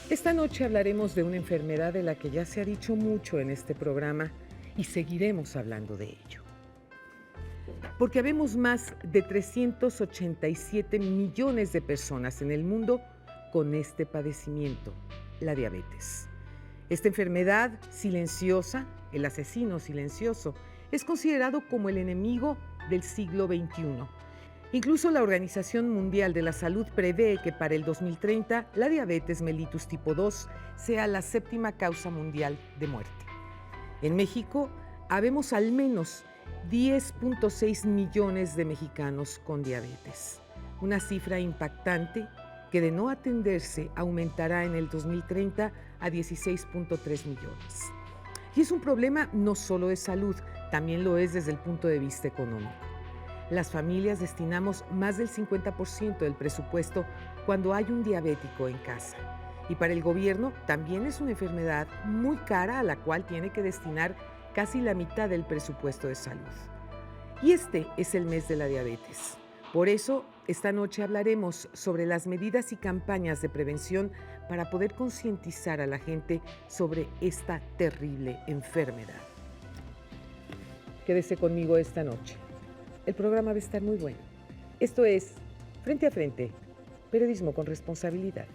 Esta noche hablaremos de una enfermedad de la que ya se ha dicho mucho en este programa y seguiremos hablando de ello. Porque habemos más de 387 millones de personas en el mundo con este padecimiento, la diabetes. Esta enfermedad silenciosa, el asesino silencioso, es considerado como el enemigo del siglo XXI. Incluso la Organización Mundial de la Salud prevé que para el 2030 la diabetes mellitus tipo 2 sea la séptima causa mundial de muerte. En México, habemos al menos 10.6 millones de mexicanos con diabetes, una cifra impactante que de no atenderse aumentará en el 2030 a 16.3 millones. Y es un problema no solo de salud, también lo es desde el punto de vista económico. Las familias destinamos más del 50% del presupuesto cuando hay un diabético en casa. Y para el gobierno también es una enfermedad muy cara a la cual tiene que destinar casi la mitad del presupuesto de salud. Y este es el mes de la diabetes. Por eso, esta noche hablaremos sobre las medidas y campañas de prevención para poder concientizar a la gente sobre esta terrible enfermedad. Quédese conmigo esta noche. El programa va a estar muy bueno. Esto es Frente a Frente, periodismo con responsabilidad.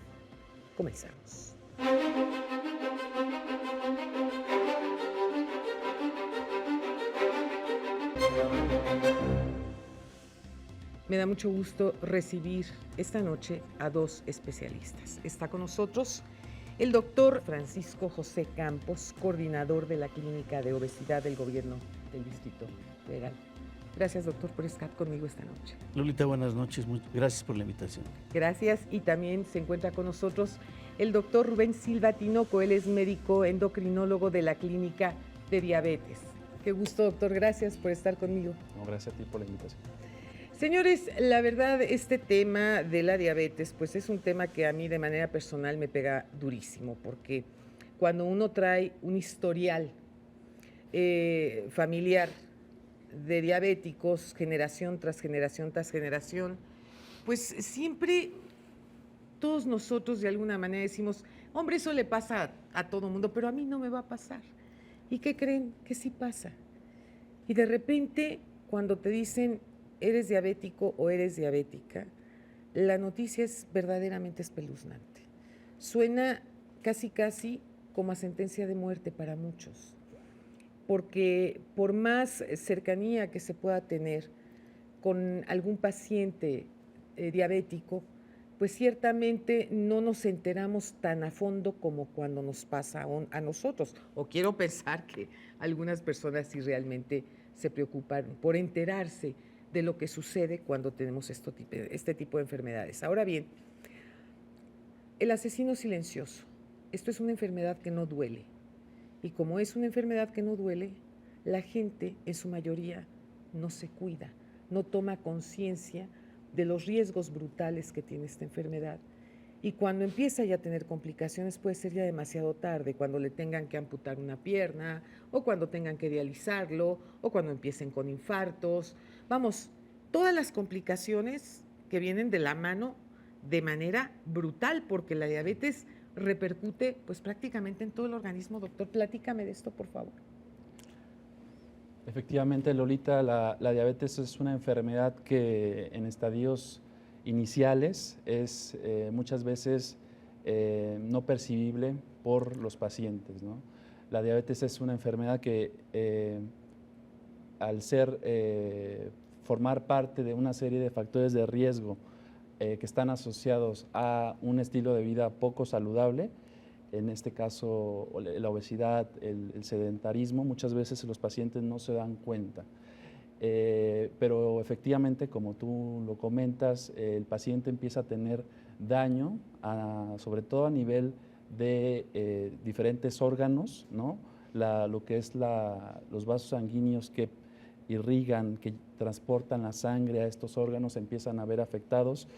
Comenzamos. Me da mucho gusto recibir esta noche a dos especialistas. Está con nosotros el doctor Francisco José Campos, coordinador de la Clínica de Obesidad del Gobierno del Distrito Federal. Gracias, doctor, por estar conmigo esta noche. Lolita, buenas noches. Gracias por la invitación. Gracias. Y también se encuentra con nosotros el doctor Rubén Silva Tinoco. Él es médico endocrinólogo de la Clínica de Diabetes. Qué gusto, doctor. Gracias por estar conmigo. No, gracias a ti por la invitación. Señores, la verdad, este tema de la diabetes, pues es un tema que a mí de manera personal me pega durísimo, porque cuando uno trae un historial familiar de diabéticos, generación tras generación tras generación, pues siempre todos nosotros de alguna manera decimos, hombre, eso le pasa a todo mundo, pero a mí no me va a pasar. ¿Y qué creen? Que sí pasa. Y de repente, cuando te dicen, eres diabético o eres diabética, la noticia es verdaderamente espeluznante. Suena casi como a sentencia de muerte para muchos, porque por más cercanía que se pueda tener con algún paciente diabético, pues ciertamente no nos enteramos tan a fondo como cuando nos pasa a nosotros. O quiero pensar que algunas personas sí realmente se preocupan por enterarse de lo que sucede cuando tenemos este tipo de enfermedades. Ahora bien, el asesino silencioso. Esto es una enfermedad que no duele. Y como es una enfermedad que no duele, la gente en su mayoría no se cuida, no toma conciencia de los riesgos brutales que tiene esta enfermedad. Y cuando empieza ya a tener complicaciones puede ser ya demasiado tarde, cuando le tengan que amputar una pierna, o cuando tengan que dializarlo, o cuando empiecen con infartos. Vamos, todas las complicaciones que vienen de la mano de manera brutal, porque la diabetes repercute pues prácticamente en todo el organismo. Doctor, platícame de esto, por favor. Efectivamente, Lolita, la diabetes es una enfermedad que en estadios iniciales es muchas veces no percibible por los pacientes, ¿no? La diabetes es una enfermedad que al formar parte de una serie de factores de riesgo que están asociados a un estilo de vida poco saludable, en este caso la obesidad, el sedentarismo, muchas veces los pacientes no se dan cuenta. Pero efectivamente, como tú lo comentas, el paciente empieza a tener daño, sobre todo a nivel de diferentes órganos, ¿no? Lo que es los vasos sanguíneos que irrigan, que transportan la sangre a estos órganos, empiezan a ver afectados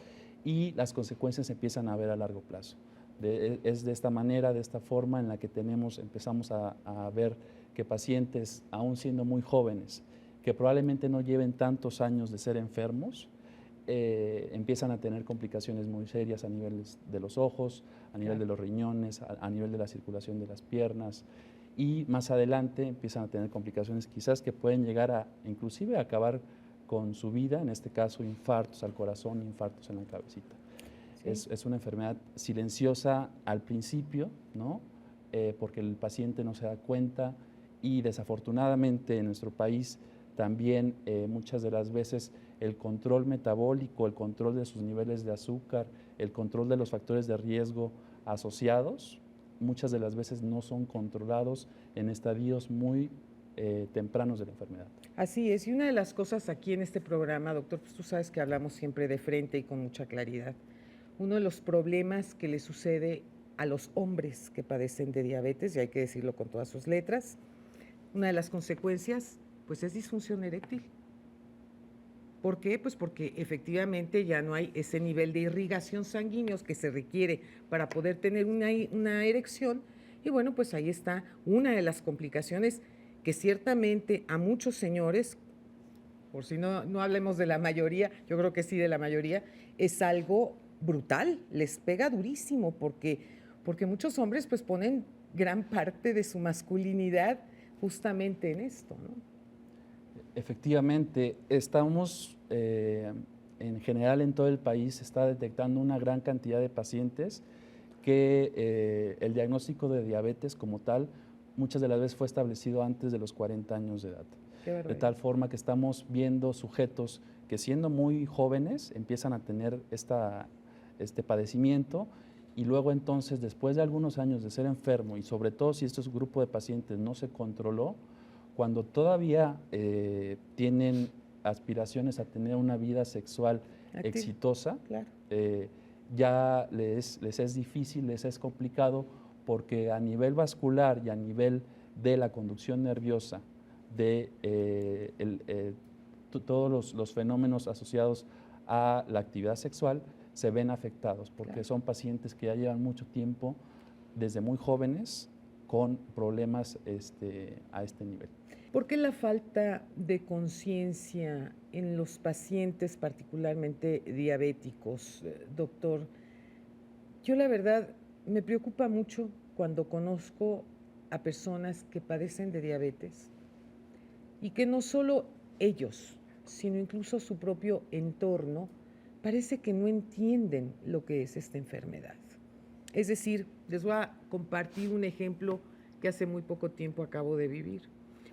y las consecuencias se empiezan a ver a largo plazo. Es de esta manera, de esta forma en la que empezamos a ver que pacientes, aún siendo muy jóvenes, que probablemente no lleven tantos años de ser enfermos, empiezan a tener complicaciones muy serias a nivel de los ojos, a nivel de los riñones, a nivel de la circulación de las piernas, y más adelante empiezan a tener complicaciones quizás que pueden llegar a inclusive a acabar con su vida, en este caso infartos al corazón, infartos en la cabecita. Sí. Es una enfermedad silenciosa al principio, ¿no? Porque el paciente no se da cuenta, y desafortunadamente en nuestro país también muchas de las veces el control metabólico, el control de sus niveles de azúcar, el control de los factores de riesgo asociados, muchas de las veces no son controlados en estadios muy tempranos de la enfermedad. Así es, y una de las cosas aquí en este programa, doctor, pues tú sabes que hablamos siempre de frente y con mucha claridad. Uno de los problemas que le sucede a los hombres que padecen de diabetes, y hay que decirlo con todas sus letras, una de las consecuencias, pues es disfunción eréctil. ¿Por qué? Pues porque efectivamente ya no hay ese nivel de irrigación sanguínea que se requiere para poder tener una erección, y bueno, pues ahí está una de las complicaciones que ciertamente a muchos señores, por si no hablemos de la mayoría, yo creo que sí de la mayoría, es algo brutal, les pega durísimo, porque muchos hombres pues ponen gran parte de su masculinidad justamente en esto, ¿no? Efectivamente, estamos en general en todo el país, se está detectando una gran cantidad de pacientes que el diagnóstico de diabetes como tal muchas de las veces fue establecido antes de los 40 años de edad. De tal forma que estamos viendo sujetos que siendo muy jóvenes empiezan a tener este padecimiento, y luego entonces después de algunos años de ser enfermo, y sobre todo si este grupo de pacientes no se controló, cuando todavía tienen aspiraciones a tener una vida sexual exitosa, claro. Ya les es difícil, les es complicado, porque a nivel vascular y a nivel de la conducción nerviosa, de todos los fenómenos asociados a la actividad sexual, se ven afectados, porque Claro. son pacientes que ya llevan mucho tiempo, desde muy jóvenes, con problemas a este nivel. ¿Por qué la falta de conciencia en los pacientes, particularmente diabéticos, doctor? Yo la verdad me preocupa mucho cuando conozco a personas que padecen de diabetes y que no solo ellos, sino incluso su propio entorno, parece que no entienden lo que es esta enfermedad. Es decir, les voy a compartir un ejemplo que hace muy poco tiempo acabo de vivir.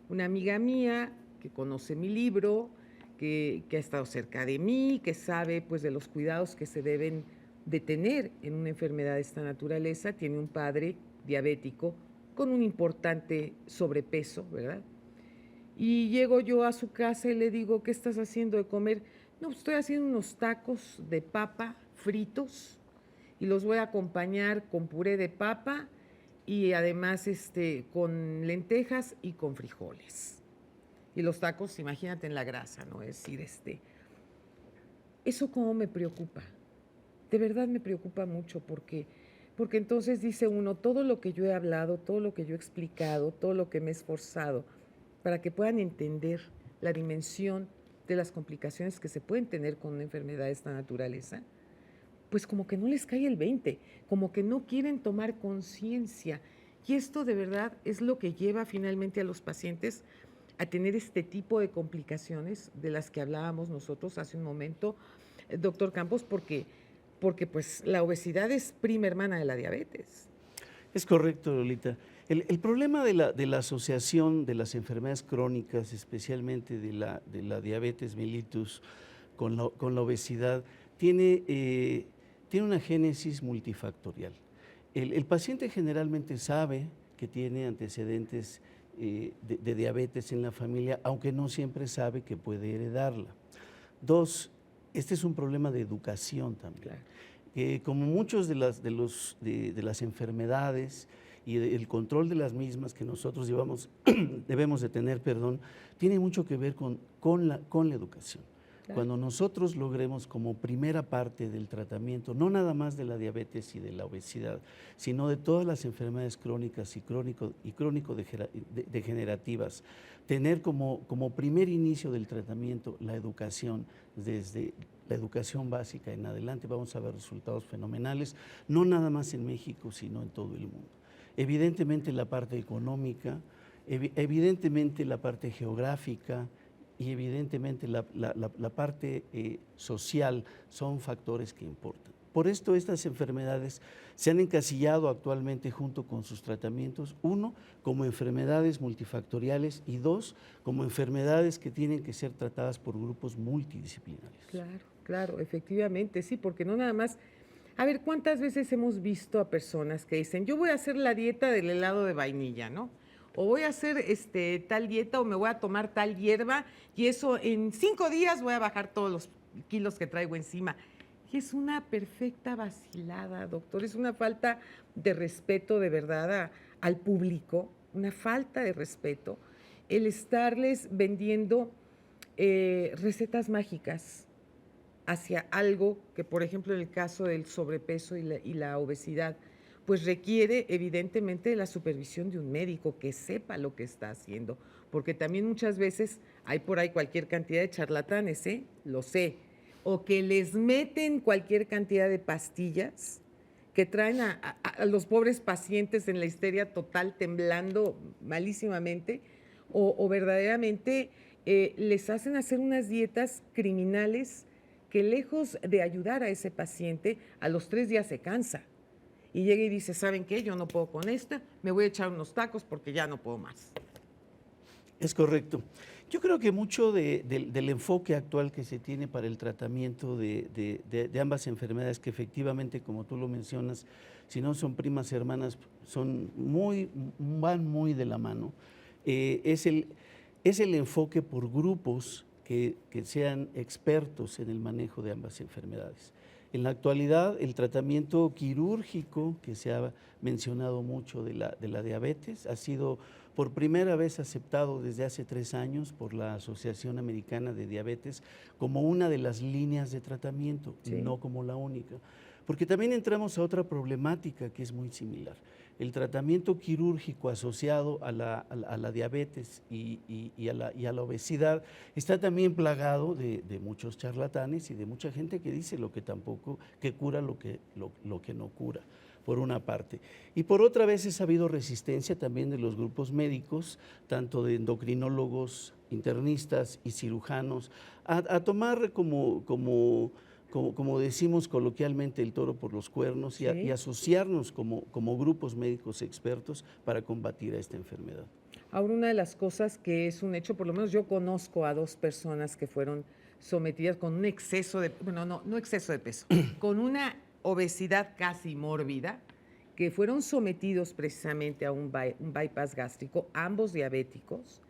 Una amiga mía que conoce mi libro, que ha estado cerca de mí, que sabe pues de los cuidados que se deben de tener en una enfermedad de esta naturaleza, tiene un padre diabético con un importante sobrepeso, ¿verdad? Y llego yo a su casa y le digo, ¿qué estás haciendo de comer? No, estoy haciendo unos tacos de papa fritos y los voy a acompañar con puré de papa y además con lentejas y con frijoles. Y los tacos, imagínate en la grasa, ¿no? Es decir, eso cómo me preocupa. De verdad me preocupa mucho porque entonces dice uno, todo lo que yo he hablado, todo lo que yo he explicado, todo lo que me he esforzado para que puedan entender la dimensión de las complicaciones que se pueden tener con una enfermedad de esta naturaleza, pues como que no les cae el 20, como que no quieren tomar conciencia. Y esto de verdad es lo que lleva finalmente a los pacientes a tener este tipo de complicaciones de las que hablábamos nosotros hace un momento, doctor Campos, porque pues la obesidad es prima hermana de la diabetes. Es correcto, Lolita. El problema de la asociación de las enfermedades crónicas, especialmente de la diabetes mellitus con la obesidad, tiene una génesis multifactorial. El paciente generalmente sabe que tiene antecedentes de diabetes en la familia, aunque no siempre sabe que puede heredarla. Dos, este es un problema de educación también. Claro. Como muchos de las enfermedades y el control de las mismas que nosotros debemos de tener, tiene mucho que ver con la educación. Claro. Cuando nosotros logremos como primera parte del tratamiento, no nada más de la diabetes y de la obesidad, sino de todas las enfermedades crónicas y crónico-degenerativas, tener como primer inicio del tratamiento la educación desde la educación básica en adelante, vamos a ver resultados fenomenales, no nada más en México, sino en todo el mundo. Evidentemente la parte económica, evidentemente la parte geográfica y evidentemente la parte social son factores que importan. Por esto estas enfermedades se han encasillado actualmente junto con sus tratamientos, uno, como enfermedades multifactoriales y dos, como enfermedades que tienen que ser tratadas por grupos multidisciplinarios. Claro, claro, efectivamente, sí, porque no nada más. A ver, ¿cuántas veces hemos visto a personas que dicen, yo voy a hacer la dieta del helado de vainilla, ¿no? O voy a hacer tal dieta o me voy a tomar tal hierba y eso en 5 días voy a bajar todos los kilos que traigo encima. Y es una perfecta vacilada, doctor, es una falta de respeto de verdad al público, una falta de respeto el estarles vendiendo recetas mágicas hacia algo que, por ejemplo, en el caso del sobrepeso y la obesidad, pues requiere evidentemente de la supervisión de un médico que sepa lo que está haciendo, porque también muchas veces hay por ahí cualquier cantidad de charlatanes, lo sé, o que les meten cualquier cantidad de pastillas que traen a los pobres pacientes en la histeria total, temblando malísimamente, o verdaderamente les hacen hacer unas dietas criminales que lejos de ayudar a ese paciente, a los 3 días se cansa y llega y dice, ¿saben qué? Yo no puedo con esta, me voy a echar unos tacos porque ya no puedo más. Es correcto. Yo creo que mucho del enfoque actual que se tiene para el tratamiento de ambas enfermedades, que efectivamente, como tú lo mencionas, si no son primas hermanas, van muy de la mano, es el enfoque por grupos que sean expertos en el manejo de ambas enfermedades. En la actualidad, el tratamiento quirúrgico, que se ha mencionado mucho de la diabetes, ha sido por primera vez aceptado desde hace 3 años por la Asociación Americana de Diabetes como una de las líneas de tratamiento, sí, no como la única. Porque también entramos a otra problemática que es muy similar. El tratamiento quirúrgico asociado a la diabetes y a la obesidad está también plagado de muchos charlatanes y de mucha gente que dice que cura lo que no cura, por una parte. Y por otra vez ha habido resistencia también de los grupos médicos, tanto de endocrinólogos, internistas y cirujanos, a tomar como decimos coloquialmente, el toro por los cuernos, sí, y asociarnos como grupos médicos expertos para combatir a esta enfermedad. Ahora, una de las cosas que es un hecho, por lo menos yo conozco a 2 personas que fueron sometidas con un exceso de, bueno, no exceso de peso, con una obesidad casi mórbida, que fueron sometidos precisamente a un bypass gástrico, ambos diabéticos,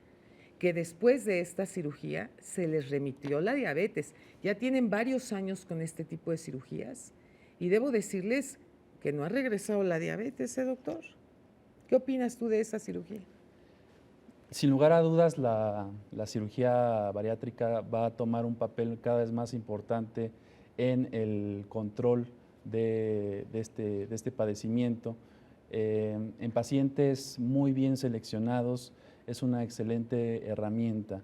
que después de esta cirugía se les remitió la diabetes. Ya tienen varios años con este tipo de cirugías y debo decirles que no ha regresado la diabetes, doctor. ¿Qué opinas tú de esa cirugía? Sin lugar a dudas, la cirugía bariátrica va a tomar un papel cada vez más importante en el control de este padecimiento. En pacientes muy bien seleccionados es una excelente herramienta,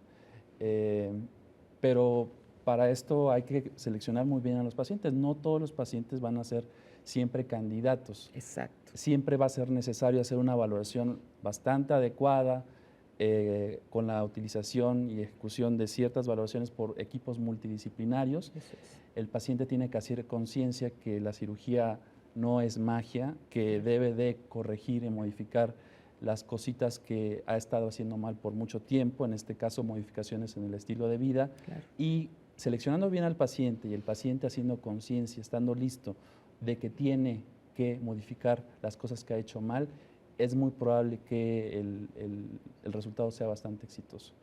pero para esto hay que seleccionar muy bien a los pacientes. No todos los pacientes van a ser siempre candidatos. Exacto. Siempre va a ser necesario hacer una valoración bastante adecuada, con la utilización y ejecución de ciertas valoraciones por equipos multidisciplinarios. Eso es. El paciente tiene que hacer conciencia que la cirugía no es magia, que debe de corregir y modificar las cositas que ha estado haciendo mal por mucho tiempo, en este caso modificaciones en el estilo de vida, Claro. y seleccionando bien al paciente y el paciente haciendo conciencia, estando listo de que tiene que modificar las cosas que ha hecho mal, es muy probable que el resultado sea bastante exitoso.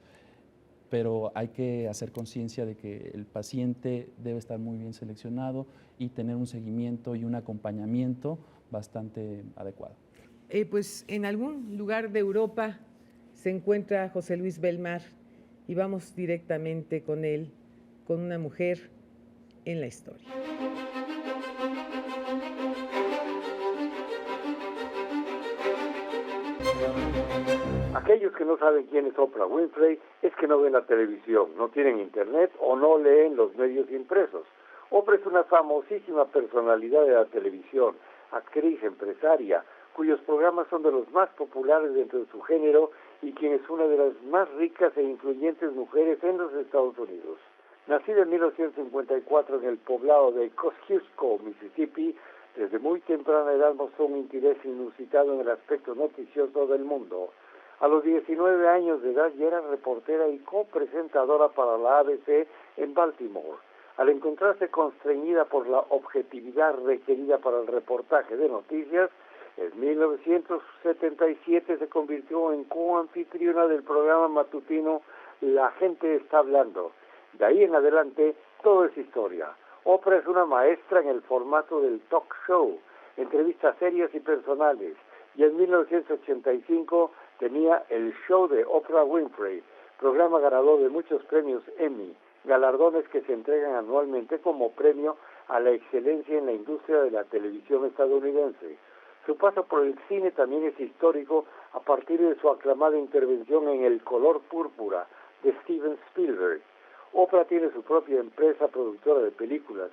Pero hay que hacer conciencia de que el paciente debe estar muy bien seleccionado y tener un seguimiento y un acompañamiento bastante adecuado. Pues en algún lugar de Europa se encuentra José Luis Belmar y vamos directamente con él, con una mujer en la historia. Aquellos que no saben quién es Oprah Winfrey es que no ven la televisión, no tienen internet o no leen los medios impresos. Oprah es una famosísima personalidad de la televisión, actriz, empresaria, cuyos programas son de los más populares dentro de su género y quien es una de las más ricas e influyentes mujeres en los Estados Unidos. Nacida en 1954 en el poblado de Kosciuszko, Mississippi, desde muy temprana edad mostró un interés inusitado en el aspecto noticioso del mundo. A los 19 años de edad ya era reportera y copresentadora para la ABC en Baltimore. Al encontrarse constreñida por la objetividad requerida para el reportaje de noticias, en 1977 se convirtió en coanfitriona del programa matutino La Gente Está Hablando. De ahí en adelante, todo es historia. Oprah es una maestra en el formato del talk show, entrevistas serias y personales, y en 1985 tenía el show de Oprah Winfrey, programa ganador de muchos premios Emmy, galardones que se entregan anualmente como premio a la excelencia en la industria de la televisión estadounidense. Su paso por el cine también es histórico a partir de su aclamada intervención en El color púrpura de Steven Spielberg. Oprah tiene su propia empresa productora de películas,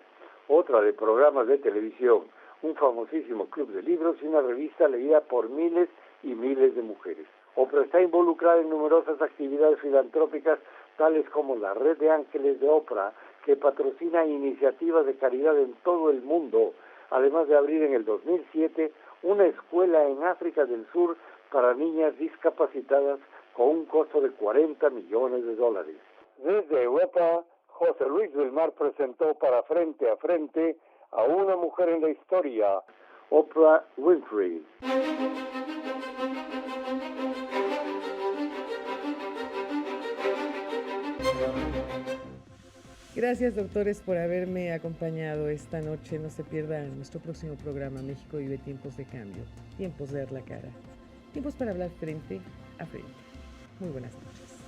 otra de programas de televisión, un famosísimo club de libros y una revista leída por miles y miles de mujeres. Oprah está involucrada en numerosas actividades filantrópicas, tales como la Red de Ángeles de Oprah, que patrocina iniciativas de caridad en todo el mundo, además de abrir en el 2007 una escuela en África del Sur para niñas discapacitadas con un costo de $40 millones. Desde Europa, José Luis del Mar presentó para Frente a Frente a una mujer en la historia, Oprah Winfrey. Gracias, doctores, por haberme acompañado esta noche. No se pierda nuestro próximo programa, México vive tiempos de cambio, tiempos de dar la cara, tiempos para hablar frente a frente. Muy buenas noches.